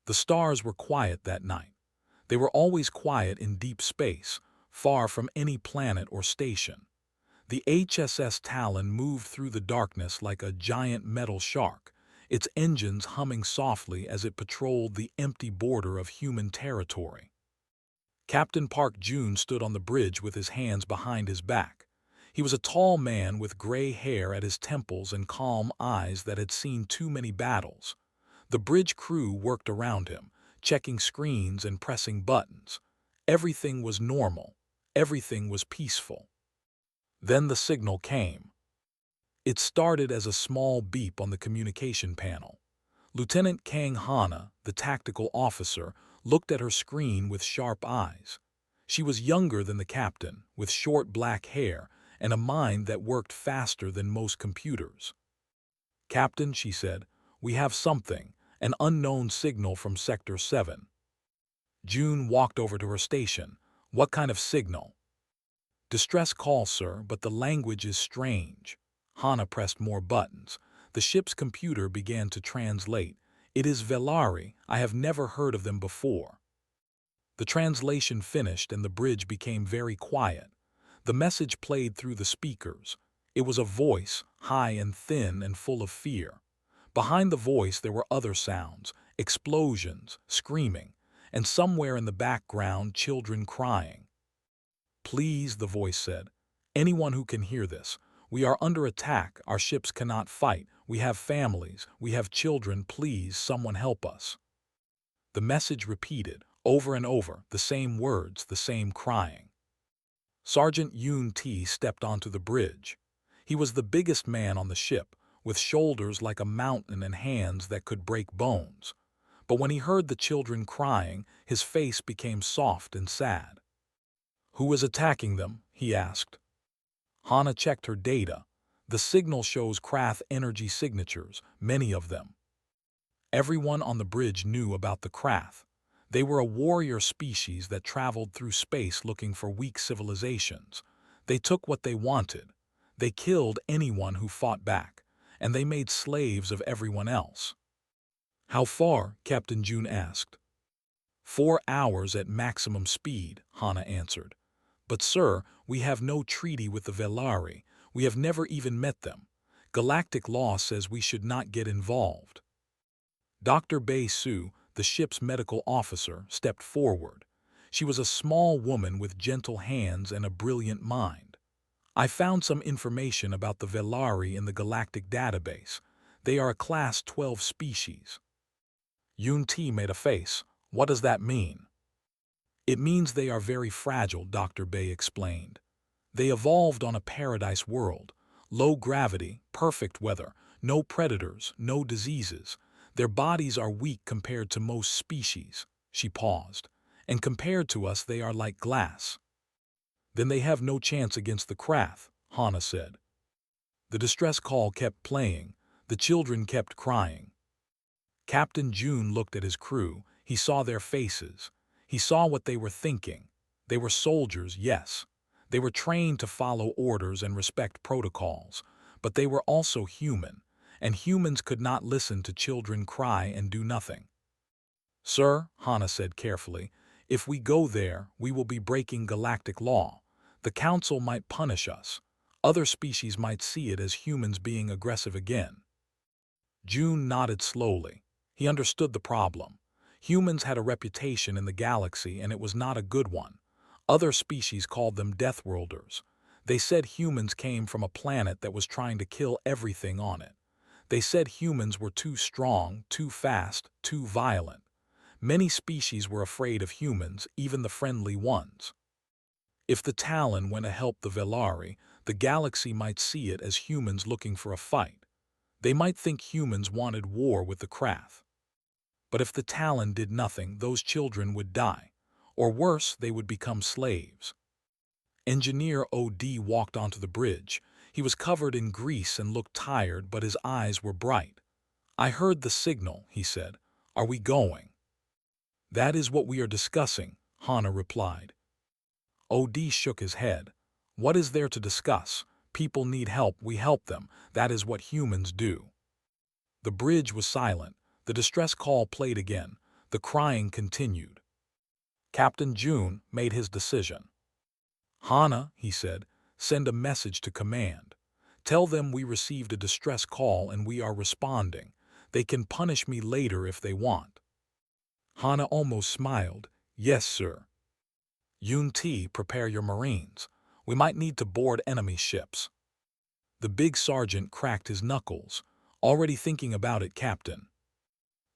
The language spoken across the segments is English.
The stars were quiet that night. They were always quiet in deep space, far from any planet or station. The HSS Talon moved through the darkness like a giant metal shark, its engines humming softly as it patrolled the empty border of human territory. Captain Park June stood on the bridge with his hands behind his back. He was a tall man with gray hair at his temples and calm eyes that had seen too many battles. The bridge crew worked around him, checking screens and pressing buttons. Everything was normal. Everything was peaceful. Then the signal came. It started as a small beep on the communication panel. Lieutenant Kang Hana, the tactical officer, looked at her screen with sharp eyes. She was younger than the captain, with short black hair and a mind that worked faster than most computers. "Captain," she said, "we have something, an unknown signal from Sector 7. June walked over to her station. "What kind of signal?" "Distress call, sir, but the language is strange." Hana pressed more buttons. The ship's computer began to translate. "It is Velari. I have never heard of them before." The translation finished and the bridge became very quiet. The message played through the speakers. It was a voice, high and thin and full of fear. Behind the voice there were other sounds, explosions, screaming, and somewhere in the background children crying. "Please," the voice said, "anyone who can hear this. We are under attack, our ships cannot fight, we have families, we have children, please someone help us." The message repeated, over and over, the same words, the same crying. Sergeant Yoon T stepped onto the bridge. He was the biggest man on the ship, with shoulders like a mountain and hands that could break bones. But when he heard the children crying, his face became soft and sad. "Who is attacking them?" he asked. Hana checked her data. The signal shows Krath energy signatures, many of them. Everyone on the bridge knew about the Krath. They were a warrior species that traveled through space looking for weak civilizations. They took what they wanted. They killed anyone who fought back, and they made slaves of everyone else. "How far?" Captain June asked. 4 hours at maximum speed," Hana answered. "But sir, we have no treaty with the Velari. We have never even met them. Galactic law says we should not get involved." Dr. Bei Su, the ship's medical officer, stepped forward. She was a small woman with gentle hands and a brilliant mind. "I found some information about the Velari in the Galactic database. They are a Class 12 species." Yoon T made a face. "What does that mean?" "It means they are very fragile," Dr. Bei explained. "They evolved on a paradise world. Low gravity, perfect weather, no predators, no diseases. Their bodies are weak compared to most species." She paused. "And compared to us they are like glass." "Then they have no chance against the Krath," Hana said. The distress call kept playing. The children kept crying. Captain June looked at his crew. He saw their faces. He saw what they were thinking. They were soldiers, yes. They were trained to follow orders and respect protocols. But they were also human, and humans could not listen to children cry and do nothing. "Sir," Hana said carefully, "if we go there, we will be breaking galactic law. The Council might punish us. Other species might see it as humans being aggressive again." June nodded slowly. He understood the problem. Humans had a reputation in the galaxy, and it was not a good one. Other species called them Deathworlders. They said humans came from a planet that was trying to kill everything on it. They said humans were too strong, too fast, too violent. Many species were afraid of humans, even the friendly ones. If the Talon went to help the Velari, the galaxy might see it as humans looking for a fight. They might think humans wanted war with the Krath. But if the Talon did nothing, those children would die. Or worse, they would become slaves. Engineer OD walked onto the bridge. He was covered in grease and looked tired, but his eyes were bright. "I heard the signal," he said. "Are we going?" "That is what we are discussing," Hana replied. OD shook his head. "What is there to discuss? People need help, we help them. That is what humans do." The bridge was silent. The distress call played again. The crying continued. Captain June made his decision. "Hana," he said, "send a message to command. Tell them we received a distress call and we are responding. They can punish me later if they want." Hana almost smiled. "Yes, sir." "Yun-Ti, prepare your Marines. We might need to board enemy ships." The big sergeant cracked his knuckles. "Already thinking about it, Captain."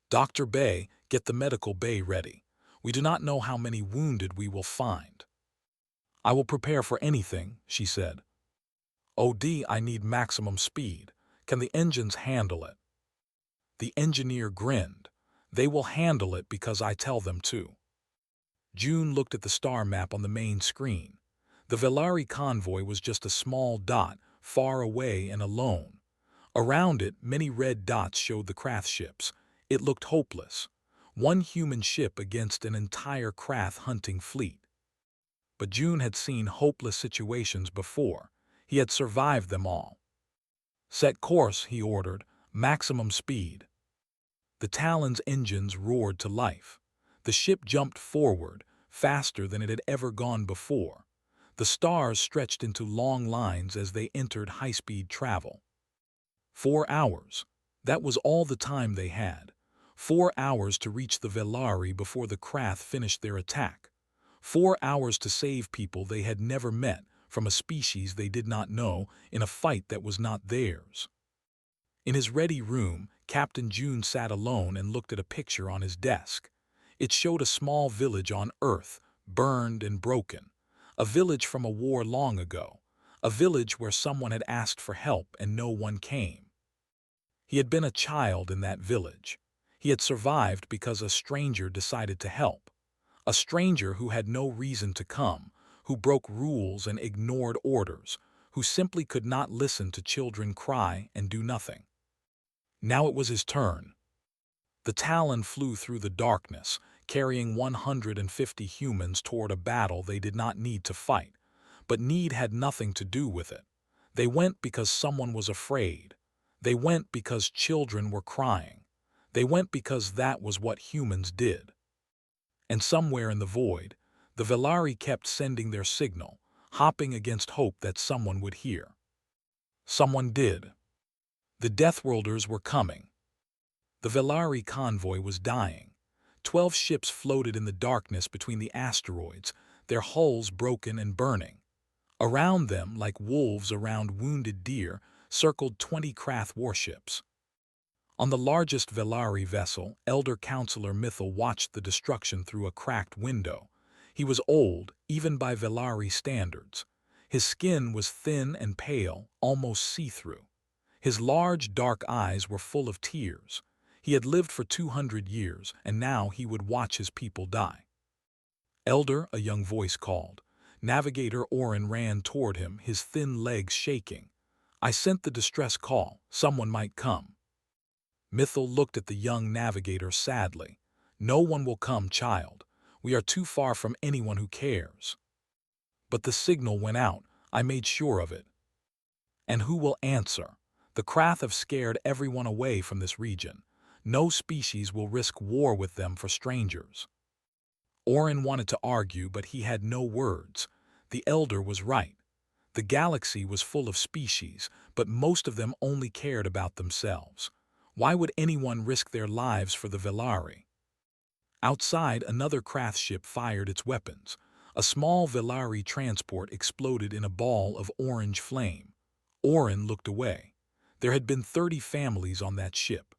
"Dr. Bay, get the medical bay ready. We do not know how many wounded we will find." "I will prepare for anything," she said. "OD, I need maximum speed. Can the engines handle it?" The engineer grinned. "They will handle it because I tell them to." June looked at the star map on the main screen. The Velari convoy was just a small dot, far away and alone. Around it, many red dots showed the Krath ships. It looked hopeless. One human ship against an entire Krath hunting fleet. But June had seen hopeless situations before. He had survived them all. "Set course," he ordered. "Maximum speed." The Talon's engines roared to life. The ship jumped forward, faster than it had ever gone before. The stars stretched into long lines as they entered high-speed travel. 4 hours. That was all the time they had. 4 hours to reach the Velari before the Krath finished their attack. 4 hours to save people they had never met from a species they did not know in a fight that was not theirs. In his ready room, Captain June sat alone and looked at a picture on his desk. It showed a small village on Earth, burned and broken. A village from a war long ago. A village where someone had asked for help and no one came. He had been a child in that village. He had survived because a stranger decided to help. A stranger who had no reason to come, who broke rules and ignored orders, who simply could not listen to children cry and do nothing. Now it was his turn. The Talon flew through the darkness, carrying 150 humans toward a battle they did not need to fight. But need had nothing to do with it. They went because someone was afraid. They went because children were crying. They went because that was what humans did. And somewhere in the void, the Velari kept sending their signal, hopping against hope that someone would hear. Someone did. The Deathworlders were coming. The Velari convoy was dying. 12 ships floated in the darkness between the asteroids, their hulls broken and burning. Around them, like wolves around wounded deer, circled 20 Krath warships. On the largest Velari vessel, Elder Counselor Mythil watched the destruction through a cracked window. He was old, even by Velari standards. His skin was thin and pale, almost see-through. His large, dark eyes were full of tears. He had lived for 200 years, and now he would watch his people die. "Elder," a young voice called. Navigator Orin ran toward him, his thin legs shaking. "I sent the distress call. Someone might come." Mythil looked at the young navigator sadly. "No one will come, child. We are too far from anyone who cares." "But the signal went out. I made sure of it." "And who will answer? The Krath have scared everyone away from this region. No species will risk war with them for strangers." Orin wanted to argue, but he had no words. The Elder was right. The galaxy was full of species, but most of them only cared about themselves. Why would anyone risk their lives for the Velari? Outside, another Krath ship fired its weapons. A small Velari transport exploded in a ball of orange flame. Orin looked away. There had been 30 families on that ship.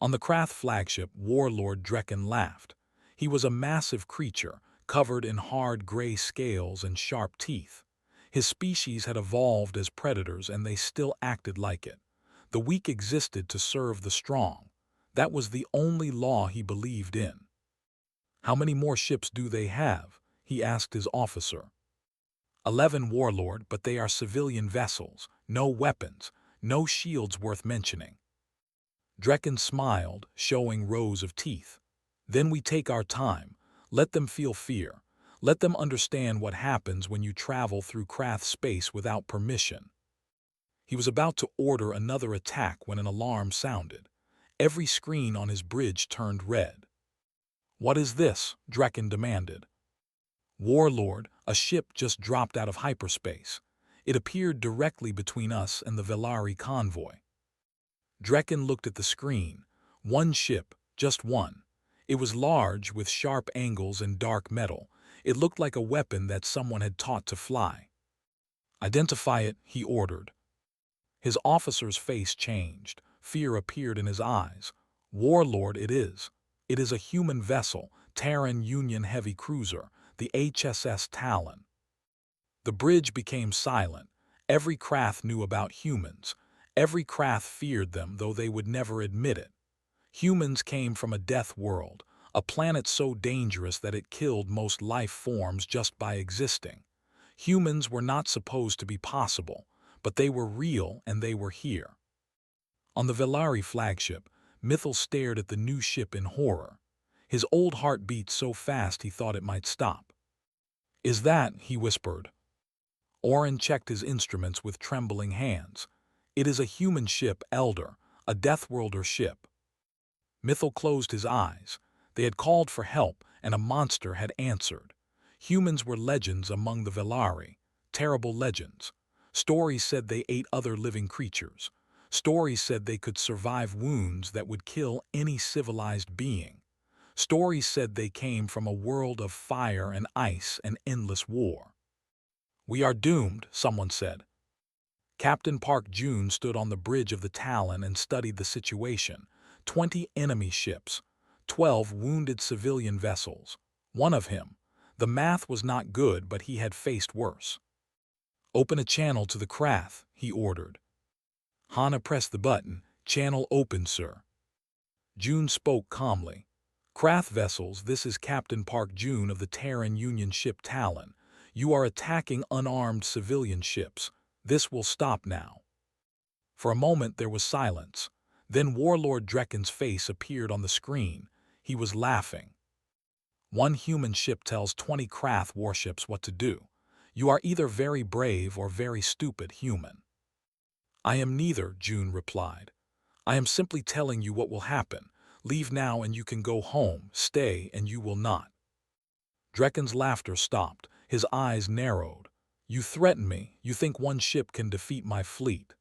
On the Krath flagship, Warlord Drekken laughed. He was a massive creature, covered in hard gray scales and sharp teeth. His species had evolved as predators, and they still acted like it. The weak existed to serve the strong. That was the only law he believed in. "How many more ships do they have?" he asked his officer. 11, Warlord, but they are civilian vessels. No weapons, no shields worth mentioning." Drekken smiled, showing rows of teeth. "Then we take our time. Let them feel fear. Let them understand what happens when you travel through Krath space without permission." He was about to order another attack when an alarm sounded. Every screen on his bridge turned red. "What is this?" Drekken demanded. "Warlord, a ship just dropped out of hyperspace. It appeared directly between us and the Velari convoy." Drekken looked at the screen. One ship, just one. It was large, with sharp angles and dark metal. It looked like a weapon that someone had taught to fly. "Identify it," he ordered. His officer's face changed. Fear appeared in his eyes. "Warlord, it is. It is a human vessel, Terran Union heavy cruiser, the HSS Talon." The bridge became silent. Every Krath knew about humans. Every Krath feared them, though they would never admit it. Humans came from a death world, a planet so dangerous that it killed most life forms just by existing. Humans were not supposed to be possible, but they were real and they were here. On the Velari flagship, Mythal stared at the new ship in horror. His old heart beat so fast he thought it might stop. "Is that?" he whispered. Orin checked his instruments with trembling hands. "It is a human ship, Elder, a Deathworlder ship." Mythal closed his eyes. They had called for help, and a monster had answered. Humans were legends among the Velari, terrible legends. Stories said they ate other living creatures. Stories said they could survive wounds that would kill any civilized being. Stories said they came from a world of fire and ice and endless war. "We are doomed," someone said. Captain Park June stood on the bridge of the Talon and studied the situation. 20 enemy ships, 12 wounded civilian vessels. One of him. The math was not good, but he had faced worse. "Open a channel to the Krath," he ordered. Hana pressed the button. "Channel open, sir." June spoke calmly. "Krath vessels, this is Captain Park June of the Terran Union ship Talon. You are attacking unarmed civilian ships. This will stop now." For a moment there was silence. Then Warlord Drekken's face appeared on the screen. He was laughing. "One human ship tells 20 Krath warships what to do. You are either very brave or very stupid human." "I am neither," June replied. "I am simply telling you what will happen. Leave now and you can go home. Stay and you will not." Drekken's laughter stopped. His eyes narrowed. "You threaten me. You think one ship can defeat my fleet."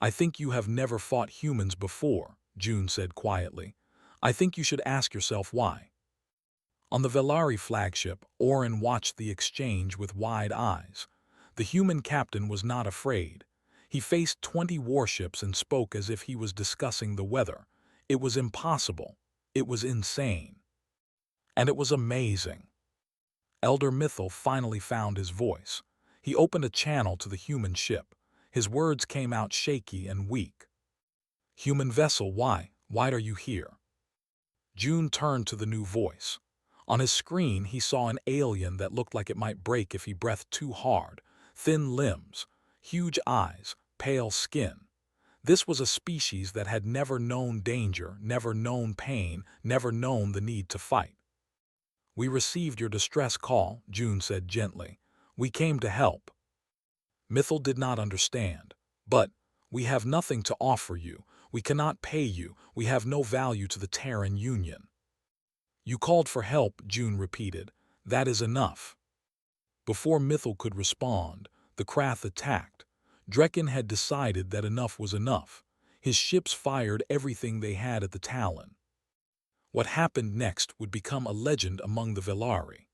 "I think you have never fought humans before," June said quietly. "I think you should ask yourself why." On the Velari flagship, Orin watched the exchange with wide eyes. The human captain was not afraid. He faced 20 warships and spoke as if he was discussing the weather. It was impossible. It was insane. And it was amazing. Elder Mythal finally found his voice. He opened a channel to the human ship. His words came out shaky and weak. "Human vessel, why are you here?" June turned to the new voice. On his screen he saw an alien that looked like it might break if he breathed too hard. Thin limbs, huge eyes, pale skin. This was a species that had never known danger, never known pain, never known the need to fight. "We received your distress call," June said gently. "We came to help." Mythal did not understand. "But we have nothing to offer you. We cannot pay you. We have no value to the Terran Union." "You called for help," June repeated. "That is enough." Before Mythal could respond, the Krath attacked. Drekken had decided that enough was enough. His ships fired everything they had at the Talon. What happened next would become a legend among the Velari.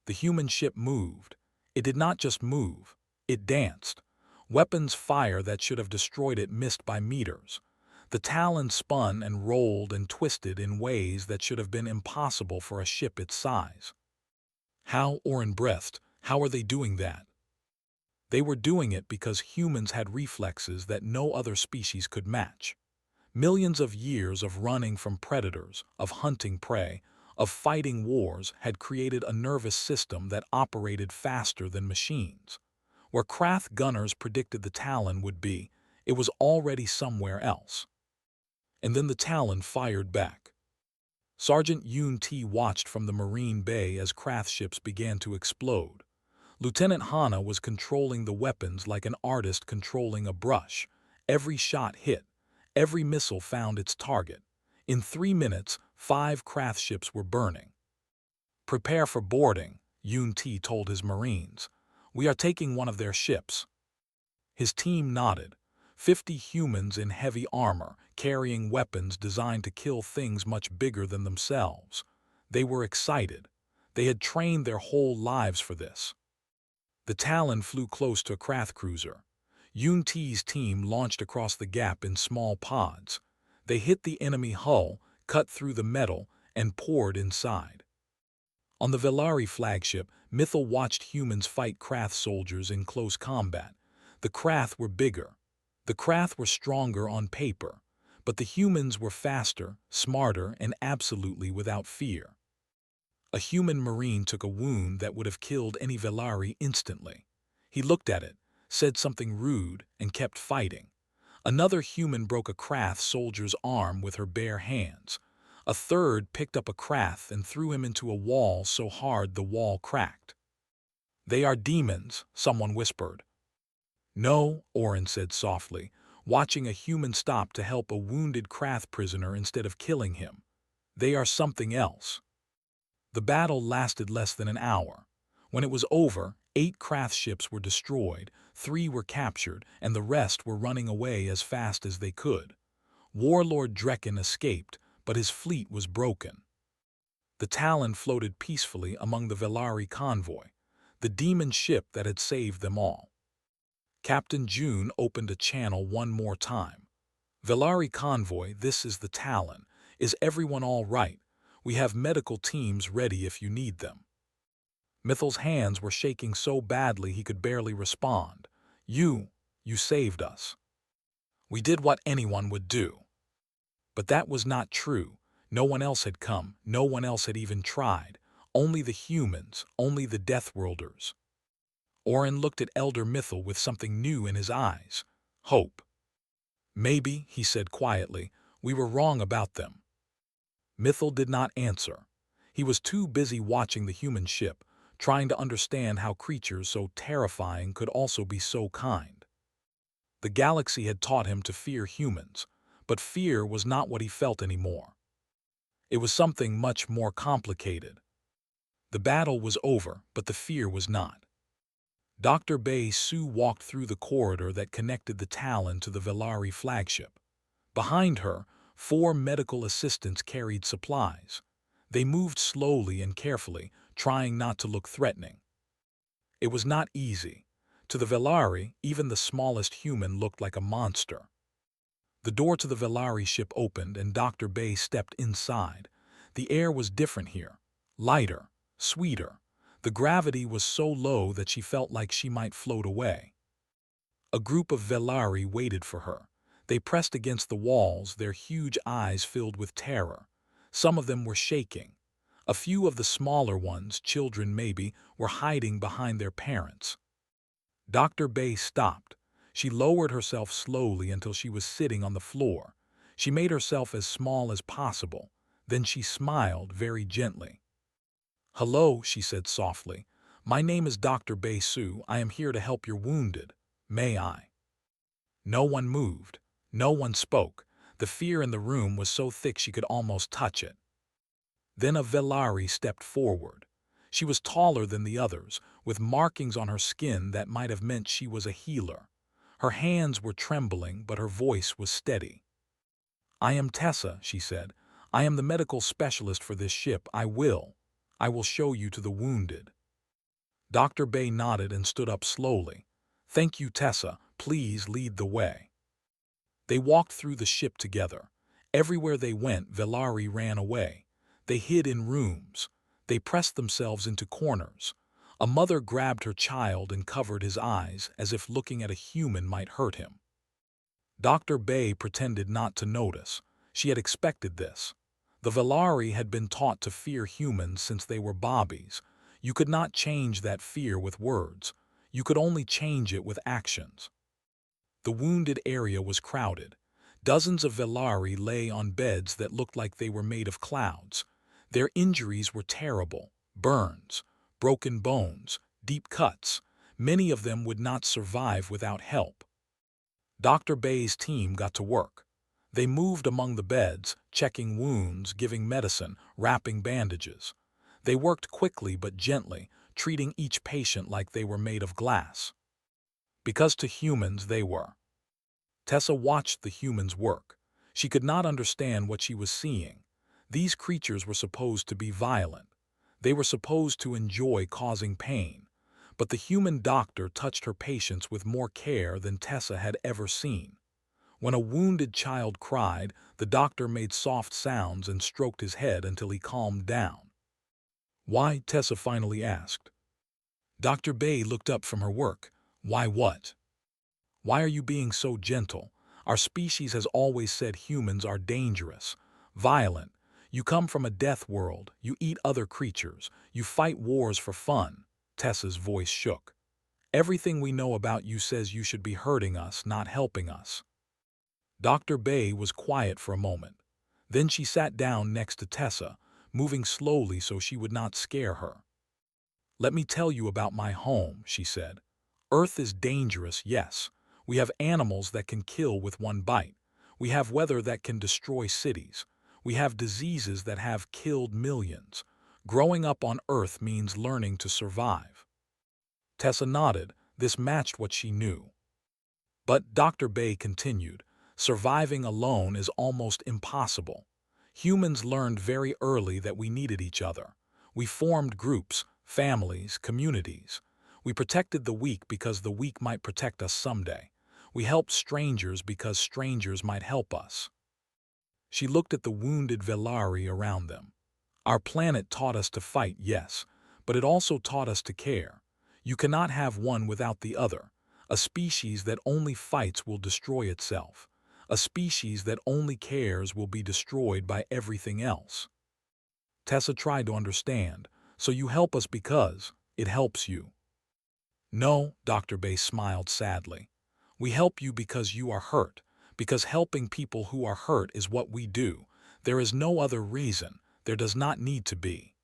The human ship moved. It did not just move. It danced. Weapons fire that should have destroyed it missed by meters. The Talon spun and rolled and twisted in ways that should have been impossible for a ship its size. How, Orin breathed, how are they doing that? They were doing it because humans had reflexes that no other species could match. Millions of years of running from predators, of hunting prey, of fighting wars had created a nervous system that operated faster than machines. Where Krath gunners predicted the Talon would be, it was already somewhere else. And then the Talon fired back. Sergeant Yoon T watched from the Marine Bay as Krath ships began to explode. Lieutenant Hana was controlling the weapons like an artist controlling a brush. Every shot hit. Every missile found its target. In 3 minutes, 5 craft ships were burning. "Prepare for boarding," Yun-Ti told his Marines. "We are taking one of their ships." His team nodded. 50 humans in heavy armor, carrying weapons designed to kill things much bigger than themselves. They were excited. They had trained their whole lives for this. The Talon flew close to a craft cruiser. Yun-Ti's team launched across the gap in small pods. They hit the enemy hull, cut through the metal, and poured inside. On the Velari flagship, Mythil watched humans fight Krath soldiers in close combat. The Krath were bigger. The Krath were stronger on paper, but the humans were faster, smarter, and absolutely without fear. A human marine took a wound that would have killed any Velari instantly. He looked at it, said something rude, and kept fighting. Another human broke a Krath soldier's arm with her bare hands. A third picked up a Krath and threw him into a wall so hard the wall cracked. "They are demons," someone whispered. "No," Orin said softly, watching a human stop to help a wounded Krath prisoner instead of killing him. "They are something else." The battle lasted less than an hour. When it was over, 8 Krath ships were destroyed, 3 were captured, and the rest were running away as fast as they could. Warlord Drekken escaped, but his fleet was broken. The Talon floated peacefully among the Velari convoy, the demon ship that had saved them all. Captain June opened a channel one more time. "Velari convoy, this is the Talon. Is everyone all right? We have medical teams ready if you need them." Mythil's hands were shaking so badly he could barely respond. You saved us." "We did what anyone would do." But that was not true. No one else had come, no one else had even tried. Only the humans, only the Deathworlders. Orin looked at Elder Mythil with something new in his eyes. Hope. "Maybe," he said quietly, "we were wrong about them." Mythil did not answer. He was too busy watching the human ship, trying to understand how creatures so terrifying could also be so kind. The galaxy had taught him to fear humans, but fear was not what he felt anymore. It was something much more complicated. The battle was over, but the fear was not. Dr. Bei Su walked through the corridor that connected the Talon to the Velari flagship. Behind her, 4 medical assistants carried supplies. They moved slowly and carefully, trying not to look threatening. It was not easy. To the Velari, even the smallest human looked like a monster. The door to the Velari ship opened and Dr. Bei stepped inside. The air was different here. Lighter, sweeter. The gravity was so low that she felt like she might float away. A group of Velari waited for her. They pressed against the walls, their huge eyes filled with terror. Some of them were shaking. A few of the smaller ones, children maybe, were hiding behind their parents. Dr. Bei stopped. She lowered herself slowly until she was sitting on the floor. She made herself as small as possible. Then she smiled very gently. "Hello," she said softly. "My name is Dr. Bei Su. I am here to help your wounded. May I?" No one moved. No one spoke. The fear in the room was so thick she could almost touch it. Then a Velari stepped forward. She was taller than the others, with markings on her skin that might have meant she was a healer. Her hands were trembling, but her voice was steady. "I am Tessa," she said. "I am the medical specialist for this ship. I will show you to the wounded." Dr. Bei nodded and stood up slowly. "Thank you, Tessa. Please lead the way." They walked through the ship together. Everywhere they went, Velari ran away. They hid in rooms. They pressed themselves into corners. A mother grabbed her child and covered his eyes, as if looking at a human might hurt him. Dr. Bei pretended not to notice. She had expected this. The Velari had been taught to fear humans since they were bobbies. You could not change that fear with words. You could only change it with actions. The wounded area was crowded. Dozens of Velari lay on beds that looked like they were made of clouds. Their injuries were terrible: burns, broken bones, deep cuts. Many of them would not survive without help. Dr. Bei's team got to work. They moved among the beds, checking wounds, giving medicine, wrapping bandages. They worked quickly but gently, treating each patient like they were made of glass. Because to humans they were. Tessa watched the humans work. She could not understand what she was seeing. These creatures were supposed to be violent. They were supposed to enjoy causing pain. But the human doctor touched her patients with more care than Tessa had ever seen. When a wounded child cried, the doctor made soft sounds and stroked his head until he calmed down. "Why?" Tessa finally asked. Dr. Bay looked up from her work. "Why what? Why are you being so gentle? Our species has always said humans are dangerous, violent. You come from a death world, you eat other creatures, you fight wars for fun." Tessa's voice shook. "Everything we know about you says you should be hurting us, not helping us." Dr. Bay was quiet for a moment. Then she sat down next to Tessa, moving slowly so she would not scare her. "Let me tell you about my home," she said. "Earth is dangerous, yes. We have animals that can kill with one bite. We have weather that can destroy cities. We have diseases that have killed millions. Growing up on Earth means learning to survive." Tessa nodded. This matched what she knew. But Dr. Bay continued, "Surviving alone is almost impossible. Humans learned very early that we needed each other. We formed groups, families, communities. We protected the weak because the weak might protect us someday. We helped strangers because strangers might help us." She looked at the wounded Velari around them. "Our planet taught us to fight, yes, but it also taught us to care. You cannot have one without the other. A species that only fights will destroy itself. A species that only cares will be destroyed by everything else." Tessa tried to understand. "So you help us because it helps you?" "No," Dr. Bay smiled sadly. "We help you because you are hurt, because helping people who are hurt is what we do. There is no other reason. There does not need to be."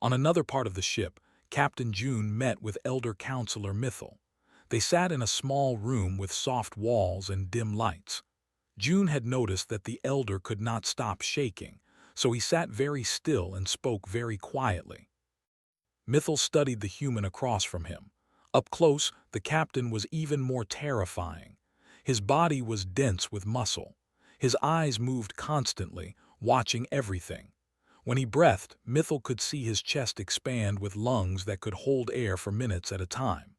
On another part of the ship, Captain June met with Elder Counselor Mythil. They sat in a small room with soft walls and dim lights. June had noticed that the elder could not stop shaking, so he sat very still and spoke very quietly. Mythil studied the human across from him. Up close, the captain was even more terrifying. His body was dense with muscle. His eyes moved constantly, watching everything. When he breathed, Mythil could see his chest expand with lungs that could hold air for minutes at a time.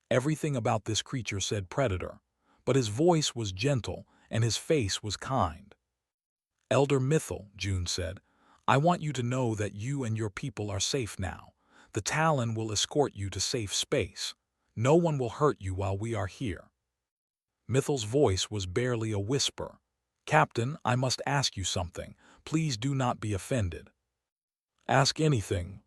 Everything about this creature said predator, but his voice was gentle and his face was kind. "Elder Mythil," June said, "I want you to know that you and your people are safe now. The Talon will escort you to safe space. No one will hurt you while we are here." Mythil's voice was barely a whisper. "Captain, I must ask you something. Please do not be offended." "Ask anything."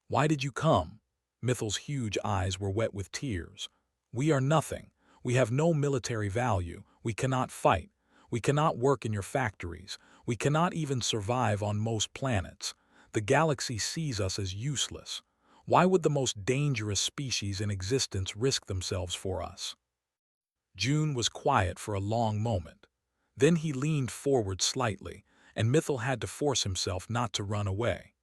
"Why did you come?" Mythil's huge eyes were wet with tears. "We are nothing. We have no military value. We cannot fight. We cannot work in your factories. We cannot even survive on most planets. The galaxy sees us as useless. Why would the most dangerous species in existence risk themselves for us?" June was quiet for a long moment. Then he leaned forward slightly, and Mythil had to force himself not to run away.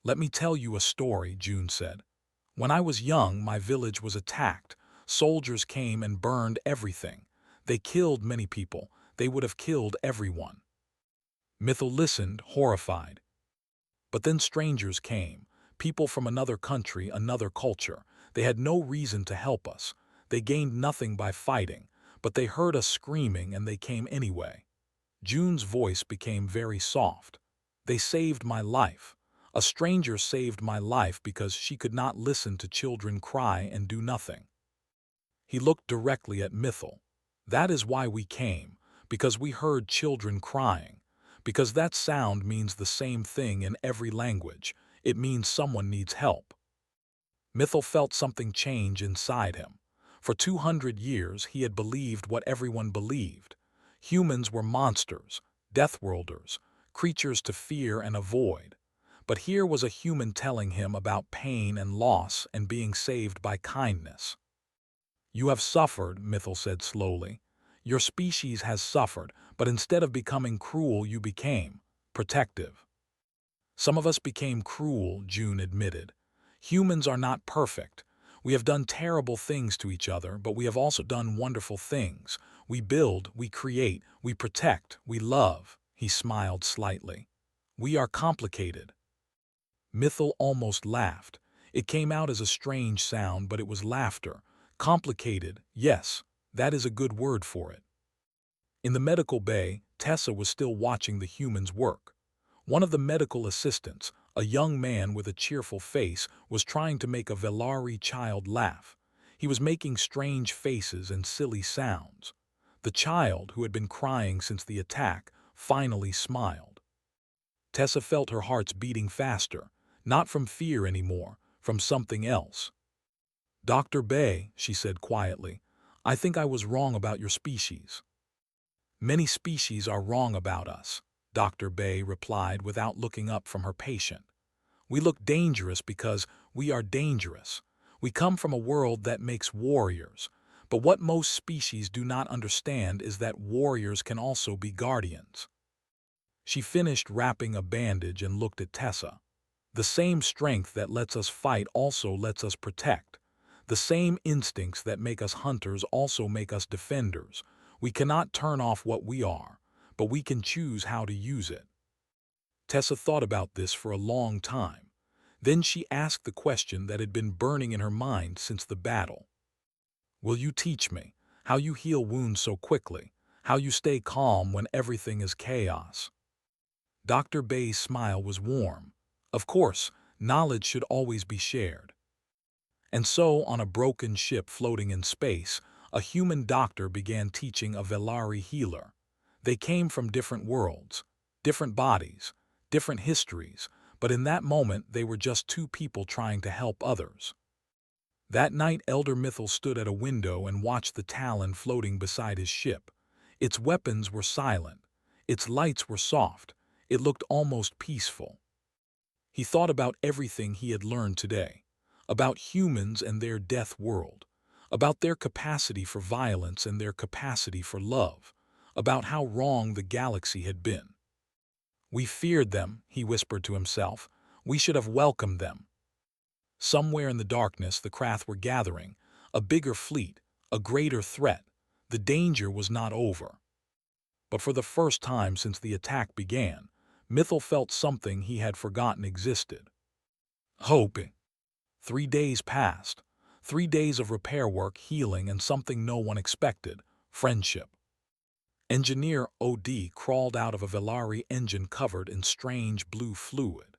"Let me tell you a story," June said. "When I was young, my village was attacked. Soldiers came and burned everything. They killed many people. They would have killed everyone." Mythil listened, horrified. "But then strangers came, people from another country, another culture. They had no reason to help us. They gained nothing by fighting, but they heard us screaming and they came anyway." June's voice became very soft. "They saved my life. A stranger saved my life because she could not listen to children cry and do nothing." He looked directly at Mythil. "That is why we came, because we heard children crying. Because that sound means the same thing in every language. It means someone needs help." Mythil felt something change inside him. For 200 years he had believed what everyone believed. Humans were monsters, Deathworlders, creatures to fear and avoid. But here was a human telling him about pain and loss and being saved by kindness. "You have suffered," Mythil said slowly. Your species has suffered, but instead of becoming cruel, you became protective. Some of us became cruel, June admitted. Humans are not perfect. We have done terrible things to each other, but we have also done wonderful things. We build, we create, we protect, we love. He smiled slightly. We are complicated. Mythil almost laughed. It came out as a strange sound, but it was laughter. Complicated, yes, that is a good word for it. In the medical bay, Tessa was still watching the humans work. One of the medical assistants, a young man with a cheerful face, was trying to make a Velari child laugh. He was making strange faces and silly sounds. The child, who had been crying since the attack, finally smiled. Tessa felt her heart's beating faster, not from fear anymore, from something else. "Dr. Bay," she said quietly, "I think I was wrong about your species." "Many species are wrong about us," Dr. Bay replied without looking up from her patient. "We look dangerous because we are dangerous. We come from a world that makes warriors. But what most species do not understand is that warriors can also be guardians." She finished wrapping a bandage and looked at Tessa. "The same strength that lets us fight also lets us protect. The same instincts that make us hunters also make us defenders. We cannot turn off what we are, but we can choose how to use it." Tessa thought about this for a long time. Then she asked the question that had been burning in her mind since the battle. "Will you teach me how you heal wounds so quickly, how you stay calm when everything is chaos?" Dr. Bay's smile was warm. Of course, knowledge should always be shared. And so, on a broken ship floating in space, a human doctor began teaching a Velari healer. They came from different worlds, different bodies, different histories, but in that moment they were just two people trying to help others. That night, Elder Mythil stood at a window and watched the Talon floating beside his ship. Its weapons were silent. Its lights were soft. It looked almost peaceful. He thought about everything he had learned today, about humans and their death world, about their capacity for violence and their capacity for love, about how wrong the galaxy had been. "We feared them," he whispered to himself. "We should have welcomed them." Somewhere in the darkness the Krath were gathering, a bigger fleet, a greater threat. The danger was not over. But for the first time since the attack began, Mythil felt something he had forgotten existed. Hope. 3 days passed. 3 days of repair work, healing, and something no one expected: friendship. Engineer OD crawled out of a Velari engine covered in strange blue fluid.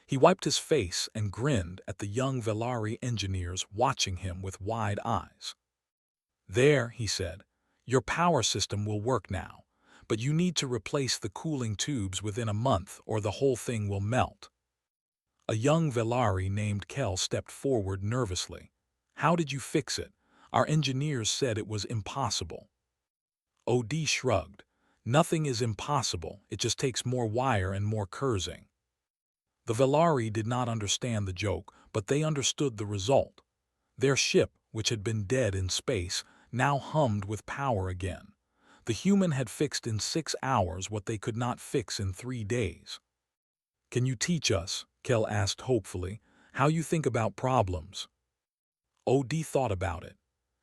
He wiped his face and grinned at the young Velari engineers watching him with wide eyes. "There," he said, "your power system will work now, but you need to replace the cooling tubes within a month or the whole thing will melt." A young Velari named Kel stepped forward nervously. "How did you fix it? Our engineers said it was impossible." OD shrugged. "Nothing is impossible, it just takes more wire and more cursing." The Velari did not understand the joke, but they understood the result. Their ship, which had been dead in space, now hummed with power again. The human had fixed in 6 hours what they could not fix in 3 days. "Can you teach us," Kel asked hopefully, "how you think about problems?" OD thought about it.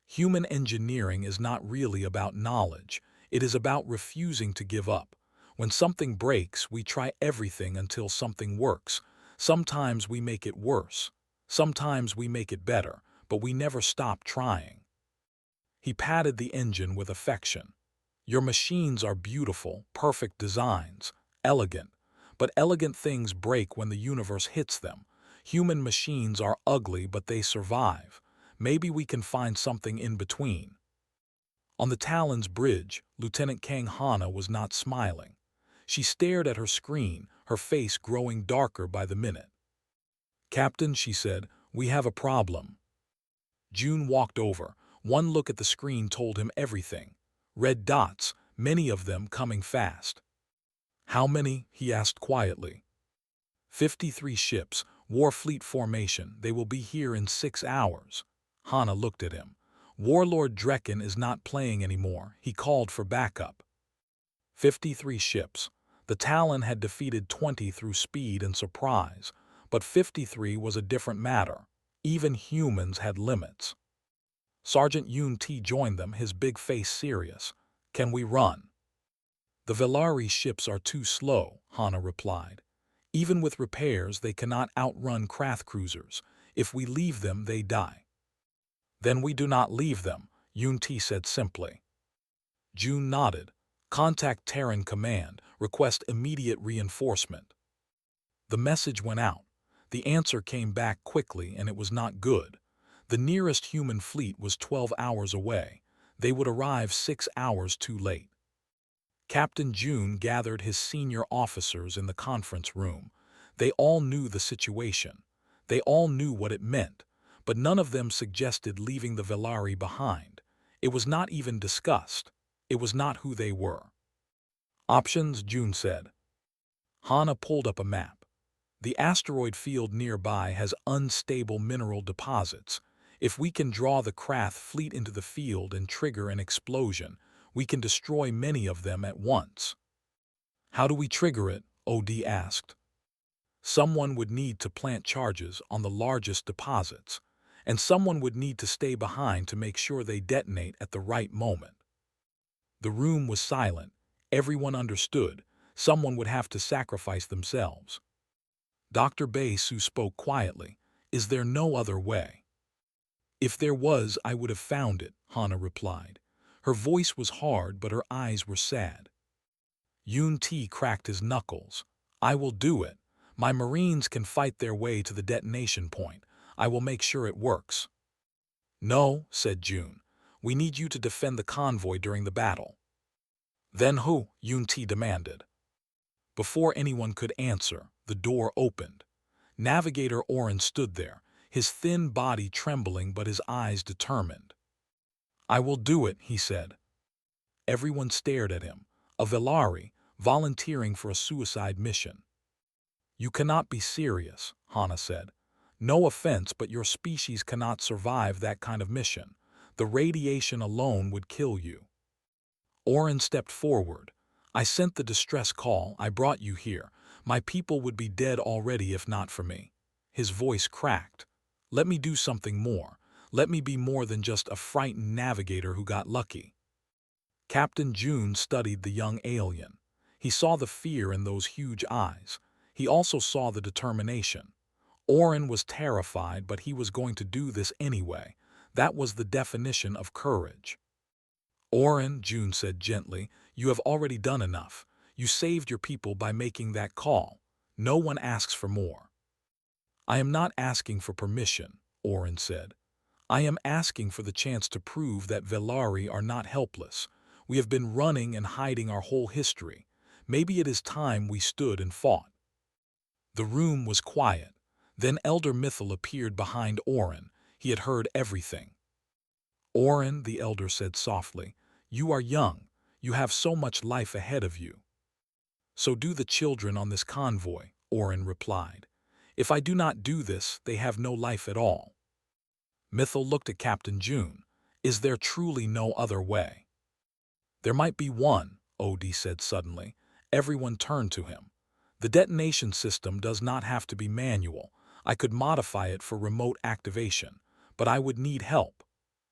Human engineering is not really about knowledge. It is about refusing to give up. When something breaks, we try everything until something works. Sometimes we make it worse. Sometimes we make it better, but we never stop trying. He patted the engine with affection. "Your machines are beautiful, perfect designs, elegant. But elegant things break when the universe hits them. Human machines are ugly, but they survive. Maybe we can find something in between." On the Talon's bridge, Lieutenant Kang Hana was not smiling. She stared at her screen, her face growing darker by the minute. "Captain," she said, "we have a problem." June walked over. One look at the screen told him everything. Red dots, many of them coming fast. "How many?" he asked quietly. 53 ships, war fleet formation. They will be here in 6 hours. Hana looked at him. Warlord Drekken is not playing anymore. He called for backup. 53 ships. The Talon had defeated 20 through speed and surprise, but 53 was a different matter. Even humans had limits. Sergeant Yun T joined them, his big face serious. "Can we run?" "The Velari ships are too slow," Hana replied. "Even with repairs, they cannot outrun Krath cruisers. If we leave them, they die." "Then we do not leave them," Yun T said simply. June nodded. "Contact Terran Command. Request immediate reinforcement." The message went out. The answer came back quickly, and it was not good. The nearest human fleet was 12 hours away. They would arrive 6 hours too late. Captain June gathered his senior officers in the conference room. They all knew the situation. They all knew what it meant, but none of them suggested leaving the Velari behind. It was not even discussed. It was not who they were. "Options," June said. Hana pulled up a map. "The asteroid field nearby has unstable mineral deposits. If we can draw the Krath fleet into the field and trigger an explosion, we can destroy many of them at once." "How do we trigger it?" OD asked. "Someone would need to plant charges on the largest deposits, and someone would need to stay behind to make sure they detonate at the right moment." The room was silent. Everyone understood. Someone would have to sacrifice themselves. Dr. Basu spoke quietly. "Is there no other way?" "If there was, I would have found it," Hana replied. Her voice was hard, but her eyes were sad. Yun T cracked his knuckles. "I will do it. My Marines can fight their way to the detonation point. I will make sure it works." "No," said June. "We need you to defend the convoy during the battle." "Then who?" Yun T demanded. Before anyone could answer, the door opened. Navigator Oren stood there, his thin body trembling but his eyes determined. "I will do it," he said. Everyone stared at him. A Velari, volunteering for a suicide mission. "You cannot be serious," Hana said. "No offense, but your species cannot survive that kind of mission. The radiation alone would kill you." Oren stepped forward. "I sent the distress call. I brought you here. My people would be dead already if not for me." His voice cracked. "Let me do something more. Let me be more than just a frightened navigator who got lucky." Captain June studied the young alien. He saw the fear in those huge eyes. He also saw the determination. Oren was terrified, but he was going to do this anyway. That was the definition of courage. "Oren," June said gently, "you have already done enough. You saved your people by making that call. No one asks for more." "I am not asking for permission," Oren said. "I am asking for the chance to prove that Velari are not helpless. We have been running and hiding our whole history. Maybe it is time we stood and fought." The room was quiet. Then Elder Mythil appeared behind Oren. He had heard everything. "Oren," the elder said softly, "you are young. You have so much life ahead of you." "So do the children on this convoy," Oren replied. "If I do not do this, they have no life at all." Mythil looked at Captain June. "Is there truly no other way?" "There might be one," OD said suddenly. Everyone turned to him. "The detonation system does not have to be manual. I could modify it for remote activation, but I would need help."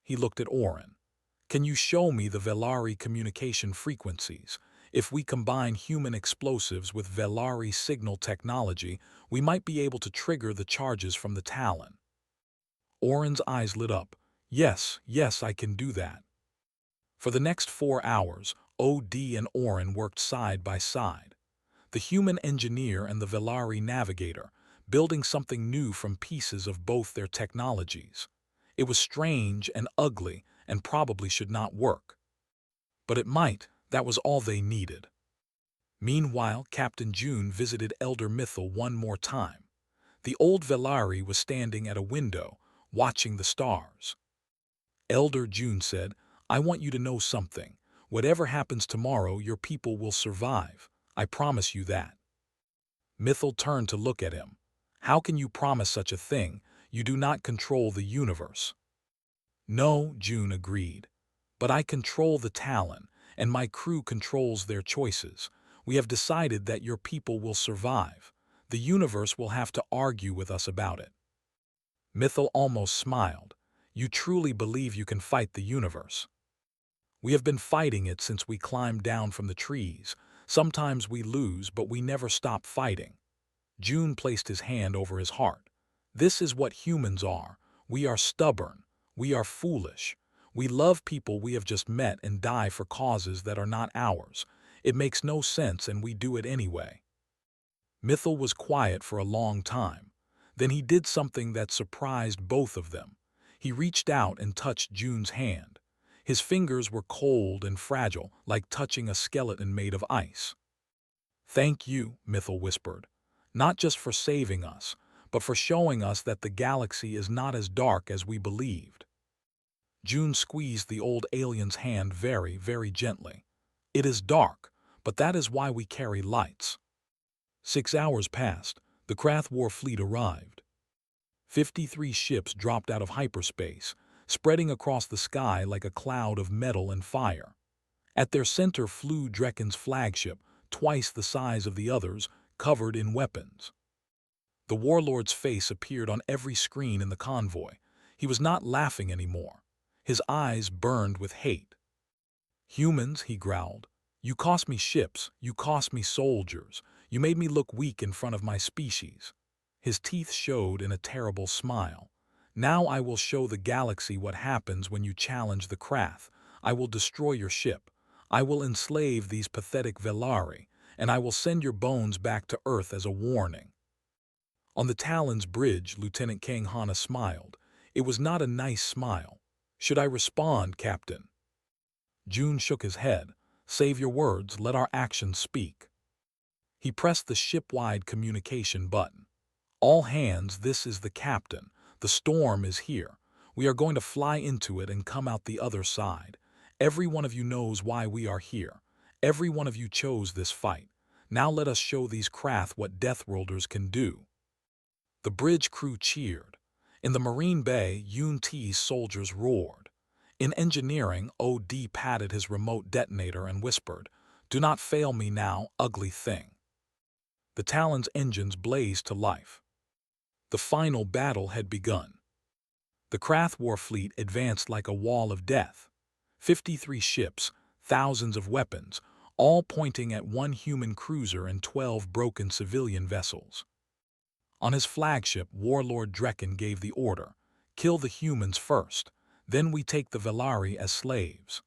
He looked at Oren. "Can you show me the Velari communication frequencies? If we combine human explosives with Velari signal technology, we might be able to trigger the charges from the Talon." Oren's eyes lit up. Yes, I can do that." For the next 4 hours, OD and Oren worked side by side. The human engineer and the Velari navigator, building something new from pieces of both their technologies. It was strange and ugly and probably should not work. But it might. That was all they needed. Meanwhile, Captain June visited Elder Mythil one more time. The old Velari was standing at a window, watching the stars. Elder June said, "I want you to know something. Whatever happens tomorrow, your people will survive. I promise you that." Mythil turned to look at him. "How can you promise such a thing? You do not control the universe." No, June agreed. But I control the Talon, and my crew controls their choices. We have decided that your people will survive. The universe will have to argue with us about it. Mythil almost smiled. You truly believe you can fight the universe? We have been fighting it since we climbed down from the trees. Sometimes we lose, but we never stop fighting. June placed his hand over his heart. This is what humans are. We are stubborn. We are foolish. We love people we have just met and die for causes that are not ours. It makes no sense and we do it anyway. Mythil was quiet for a long time. Then he did something that surprised both of them. He reached out and touched June's hand. His fingers were cold and fragile, like touching a skeleton made of ice. Thank you, Mythil whispered. Not just for saving us, but for showing us that the galaxy is not as dark as we believed. June squeezed the old alien's hand very, very gently. It is dark, but that is why we carry lights. 6 hours passed. The Krath War fleet arrived. 53 ships dropped out of hyperspace, spreading across the sky like a cloud of metal and fire. At their center flew Drekken's flagship, twice the size of the others, covered in weapons. The warlord's face appeared on every screen in the convoy. He was not laughing anymore. His eyes burned with hate. Humans, he growled. You cost me ships, you cost me soldiers, you made me look weak in front of my species. His teeth showed in a terrible smile. Now I will show the galaxy what happens when you challenge the Krath. I will destroy your ship. I will enslave these pathetic Velari, and I will send your bones back to Earth as a warning. On the Talon's bridge, Lieutenant Kang Hana smiled. It was not a nice smile. Should I respond, Captain? June shook his head. Save your words, let our actions speak. He pressed the ship-wide communication button. All hands, this is the captain. The storm is here. We are going to fly into it and come out the other side. Every one of you knows why we are here. Every one of you chose this fight. Now let us show these Krath what Deathworlders can do. The bridge crew cheered. In the Marine Bay, Yun-Ti's soldiers roared. In engineering, O.D. patted his remote detonator and whispered, "Do not fail me now, ugly thing." The Talon's engines blazed to life. The final battle had begun. The Krath War fleet advanced like a wall of death. 53 ships, thousands of weapons, all pointing at one human cruiser and 12 broken civilian vessels. On his flagship, Warlord Drekken gave the order, "Kill the humans first, then we take the Velari as slaves."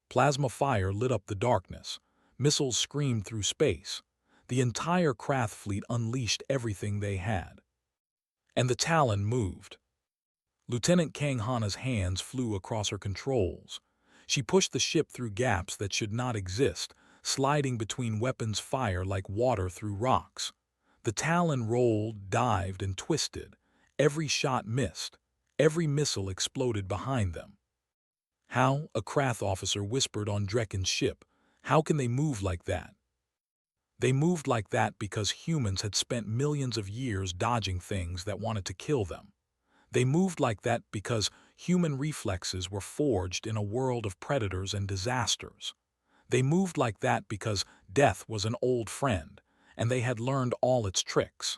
Plasma fire lit up the darkness. Missiles screamed through space. The entire Krath fleet unleashed everything they had. And the Talon moved. Lieutenant Kang Hana's hands flew across her controls. She pushed the ship through gaps that should not exist, sliding between weapons fire like water through rocks. The Talon rolled, dived, and twisted. Every shot missed. Every missile exploded behind them. How? A Krath officer whispered on Drekken's ship. How can they move like that? They moved like that because humans had spent millions of years dodging things that wanted to kill them. They moved like that because human reflexes were forged in a world of predators and disasters. They moved like that because death was an old friend, and they had learned all its tricks.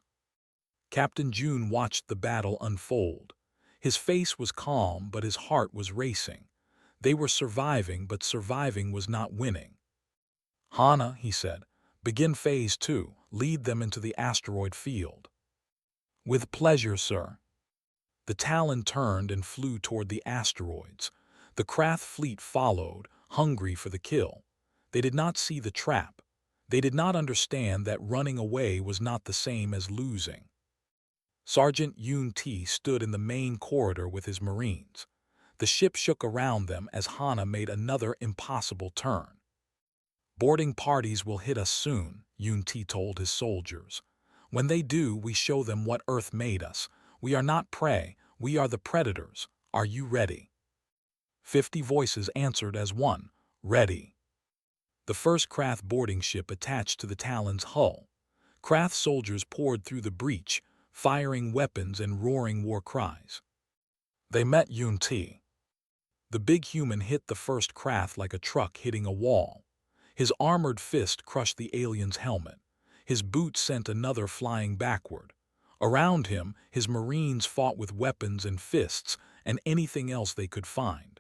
Captain June watched the battle unfold. His face was calm, but his heart was racing. They were surviving, but surviving was not winning. "Hana," he said, "begin Phase 2. Lead them into the asteroid field." "With pleasure, sir." The Talon turned and flew toward the asteroids. The Krath fleet followed, hungry for the kill. They did not see the trap. They did not understand that running away was not the same as losing. Sergeant Yun-Ti stood in the main corridor with his Marines. The ship shook around them as Hana made another impossible turn. "Boarding parties will hit us soon," Yun-Ti told his soldiers. "When they do, we show them what Earth made us. We are not prey, we are the predators. Are you ready?" 50 voices answered as one, "Ready." The first Krath boarding ship attached to the Talon's hull. Krath soldiers poured through the breach, firing weapons and roaring war cries. They met Yun-Ti. The big human hit the first craft like a truck hitting a wall. His armored fist crushed the alien's helmet. His boot sent another flying backward. Around him, his marines fought with weapons and fists and anything else they could find.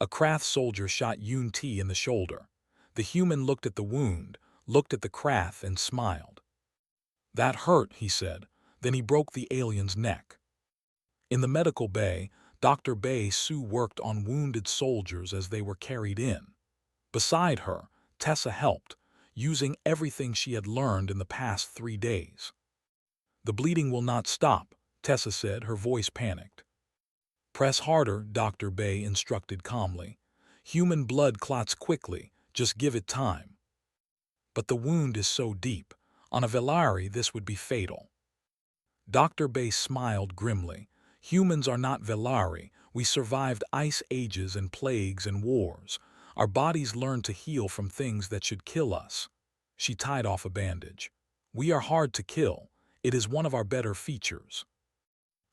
A Krath soldier shot Yun Ti in the shoulder. The human looked at the wound, looked at the Krath, and smiled. "That hurt," he said. Then he broke the alien's neck. In the medical bay, Dr. Bei Su worked on wounded soldiers as they were carried in. Beside her, Tessa helped, using everything she had learned in the past 3 days. "The bleeding will not stop," Tessa said, her voice panicked. "Press harder," Dr. Bei instructed calmly. "Human blood clots quickly, just give it time." "But the wound is so deep. On a Velari, this would be fatal." Dr. Bei smiled grimly. "Humans are not Velari. We survived ice ages and plagues and wars. Our bodies learn to heal from things that should kill us." She tied off a bandage. "We are hard to kill. It is one of our better features."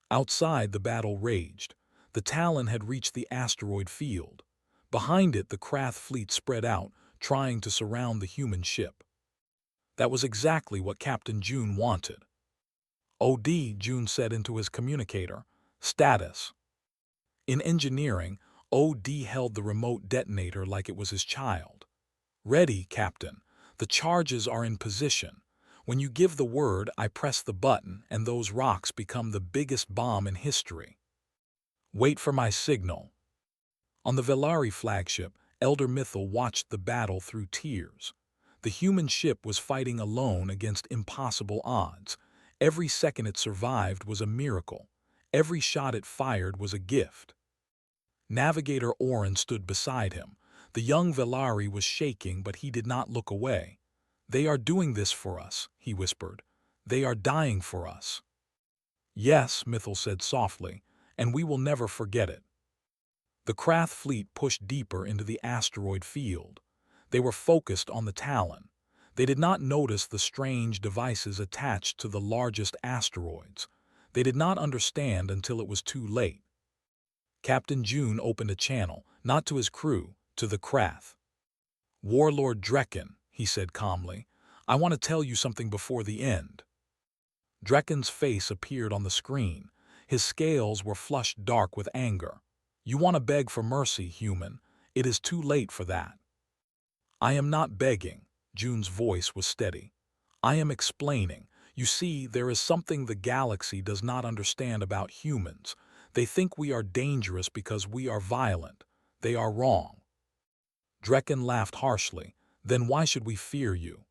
Outside, the battle raged. The Talon had reached the asteroid field. Behind it, the Krath fleet spread out, trying to surround the human ship. That was exactly what Captain June wanted. "OD," June said into his communicator. "Status." In engineering, OD held the remote detonator like it was his child. "Ready, Captain. The charges are in position. When you give the word, I press the button, and those rocks become the biggest bomb in history." "Wait for my signal." On the Velari flagship, Elder Mythil watched the battle through tears. The human ship was fighting alone against impossible odds. Every second it survived was a miracle. Every shot it fired was a gift. Navigator Oren stood beside him. The young Velari was shaking, but he did not look away. "They are doing this for us," he whispered. "They are dying for us." "Yes," Mythil said softly, "and we will never forget it." The Krath fleet pushed deeper into the asteroid field. They were focused on the Talon. They did not notice the strange devices attached to the largest asteroids. They did not understand until it was too late. Captain June opened a channel, not to his crew, to the Krath. "Warlord Drekken," he said calmly, "I want to tell you something before the end." Drekken's face appeared on the screen. His scales were flushed dark with anger. "You want to beg for mercy, human. It is too late for that." "I am not begging." June's voice was steady. "I am explaining. You see, there is something the galaxy does not understand about humans. They think we are dangerous because we are violent. They are wrong." Drekken laughed harshly. "Then why should we fear you?"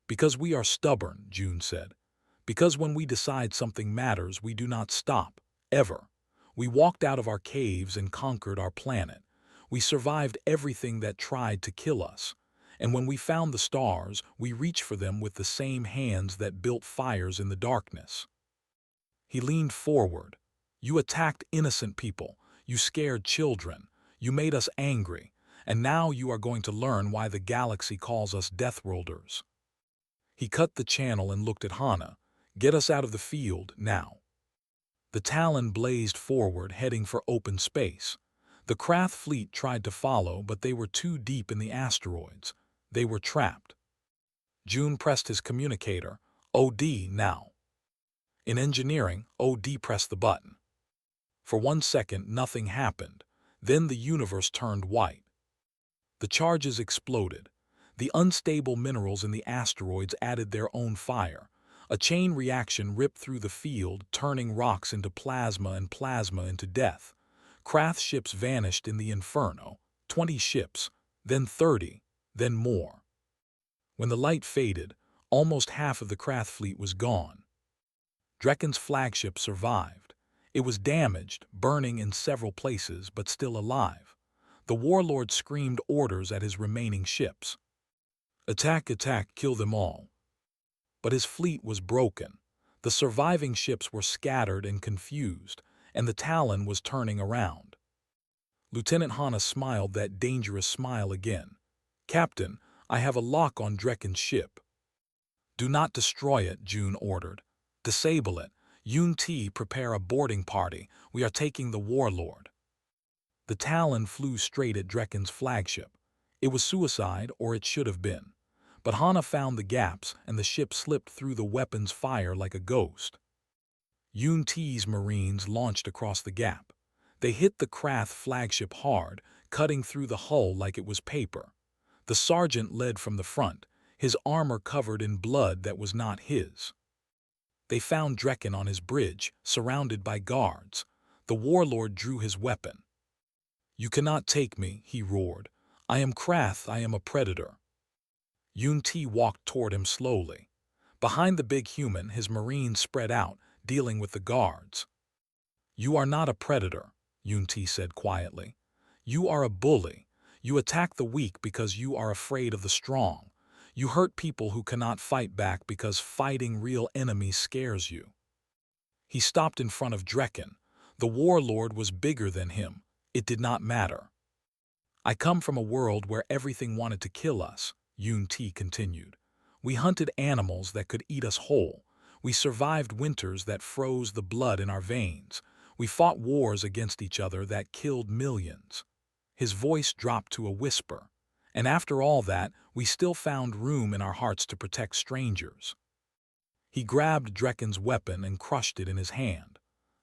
"Because we are stubborn," June said. "Because when we decide something matters, we do not stop. Ever. We walked out of our caves and conquered our planet. We survived everything that tried to kill us. And when we found the stars, we reached for them with the same hands that built fires in the darkness." He leaned forward. "You attacked innocent people. You scared children. You made us angry. And now you are going to learn why the galaxy calls us Deathworlders." He cut the channel and looked at Hana. "Get us out of the field, now." The Talon blazed forward, heading for open space. The Krath fleet tried to follow, but they were too deep in the asteroids. They were trapped. June pressed his communicator. "OD, now." In engineering, OD pressed the button. For 1 second, nothing happened. Then the universe turned white. The charges exploded. The unstable minerals in the asteroids added their own fire. A chain reaction ripped through the field, turning rocks into plasma and plasma into death. Krath ships vanished in the inferno. 20 ships, then 30, then more. When the light faded, almost half of the Krath fleet was gone. Drekken's flagship survived. It was damaged, burning in several places, but still alive. The warlord screamed orders at his remaining ships. "Attack, attack, kill them all." But his fleet was broken. The surviving ships were scattered and confused, and the Talon was turning around. Lieutenant Hana smiled that dangerous smile again. "Captain, I have a lock on Drekken's ship." "Do not destroy it," June ordered. "Disable it. Yun Ti, prepare a boarding party. We are taking the warlord." The Talon flew straight at Drekken's flagship. It was suicide, or it should have been. But Hana found the gaps, and the ship slipped through the weapon's fire like a ghost. Yun-Ti's Marines launched across the gap. They hit the Krath flagship hard, cutting through the hull like it was paper. The sergeant led from the front, his armor covered in blood that was not his. They found Drekken on his bridge, surrounded by guards. The warlord drew his weapon. "You cannot take me," he roared. "I am Krath, I am a predator." Yun-Ti walked toward him slowly. Behind the big human, his marines spread out, dealing with the guards. "You are not a predator," Yun-Ti said quietly. "You are a bully. You attack the weak because you are afraid of the strong. You hurt people who cannot fight back because fighting real enemies scares you." He stopped in front of Drekken. The warlord was bigger than him. It did not matter. "I come from a world where everything wanted to kill us," Yun-Ti continued. "We hunted animals that could eat us whole. We survived winters that froze the blood in our veins. We fought wars against each other that killed millions." His voice dropped to a whisper. "And after all that, we still found room in our hearts to protect strangers." He grabbed Drekken's weapon and crushed it in his hand.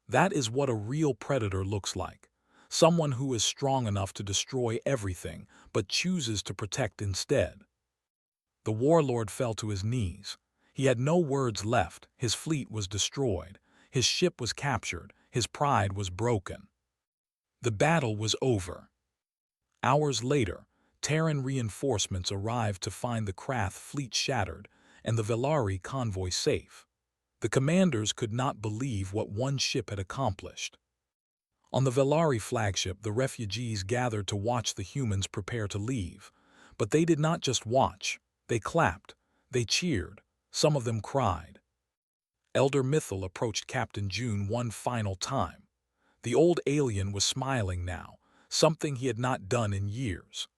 That is what a real predator looks like. Someone who is strong enough to destroy everything, but chooses to protect instead. The warlord fell to his knees. He had no words left. His fleet was destroyed. His ship was captured. His pride was broken. The battle was over. Hours later, Terran reinforcements arrived to find the Krath fleet shattered and the Velari convoy safe. The commanders could not believe what one ship had accomplished. On the Velari flagship, the refugees gathered to watch the humans prepare to leave. But they did not just watch. They clapped. They cheered. Some of them cried. Elder Mythil approached Captain June one final time. The old alien was smiling now, something he had not done in years.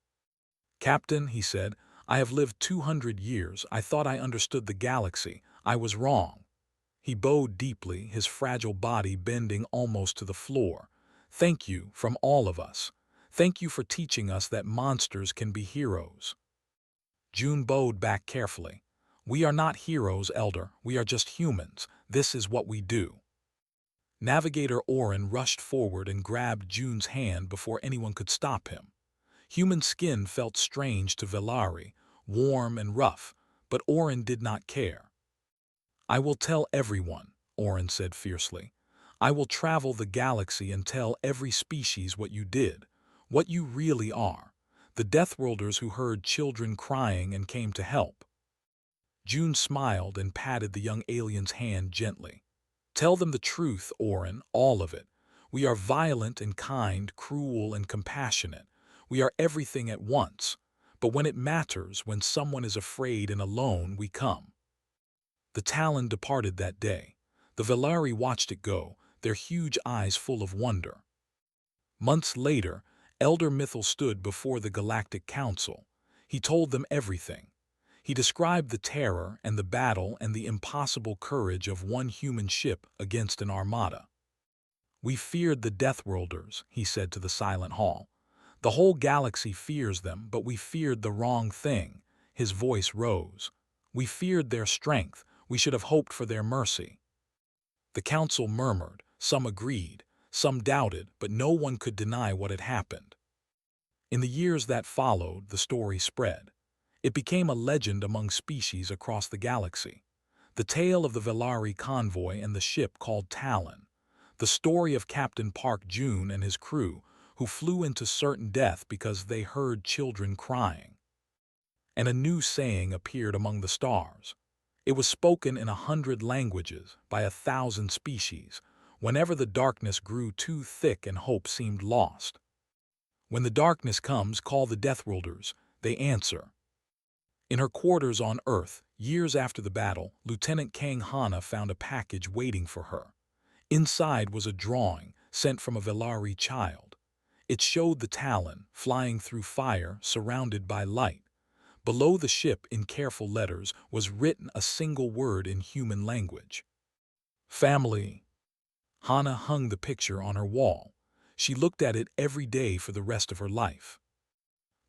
"Captain," he said, "I have lived 200 years. I thought I understood the galaxy. I was wrong." He bowed deeply, his fragile body bending almost to the floor. "Thank you, from all of us. Thank you for teaching us that monsters can be heroes." June bowed back carefully. "We are not heroes, Elder. We are just humans. This is what we do." Navigator Orin rushed forward and grabbed June's hand before anyone could stop him. Human skin felt strange to Velari, warm and rough, but Orin did not care. "I will tell everyone," Orin said fiercely. "I will travel the galaxy and tell every species what you did, what you really are. The Deathworlders who heard children crying and came to help." June smiled and patted the young alien's hand gently. "Tell them the truth, Orin, all of it. We are violent and kind, cruel and compassionate. We are everything at once. But when it matters, when someone is afraid and alone, we come." The Talon departed that day. The Velari watched it go, their huge eyes full of wonder. Months later, Elder Mythil stood before the Galactic Council. He told them everything. He described the terror and the battle and the impossible courage of one human ship against an armada. "We feared the Deathworlders," he said to the Silent Hall. "The whole galaxy fears them, but we feared the wrong thing." His voice rose. "We feared their strength. We should have hoped for their mercy." The council murmured. Some agreed. Some doubted, but no one could deny what had happened. In the years that followed, the story spread. It became a legend among species across the galaxy. The tale of the Velari convoy and the ship called Talon. The story of Captain Park June and his crew, who flew into certain death because they heard children crying. And a new saying appeared among the stars. It was spoken in 100 languages by 1,000 species, whenever the darkness grew too thick and hope seemed lost. "When the darkness comes, call the Deathworlders," they answer. In her quarters on Earth, years after the battle, Lieutenant Kang Hana found a package waiting for her. Inside was a drawing, sent from a Velari child. It showed the Talon, flying through fire, surrounded by light. Below the ship, in careful letters, was written a single word in human language. "Family." Hana hung the picture on her wall. She looked at it every day for the rest of her life.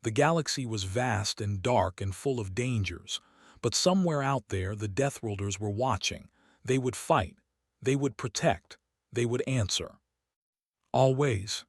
The galaxy was vast and dark and full of dangers, but somewhere out there the Deathworlders were watching. They would fight, they would protect, they would answer. Always.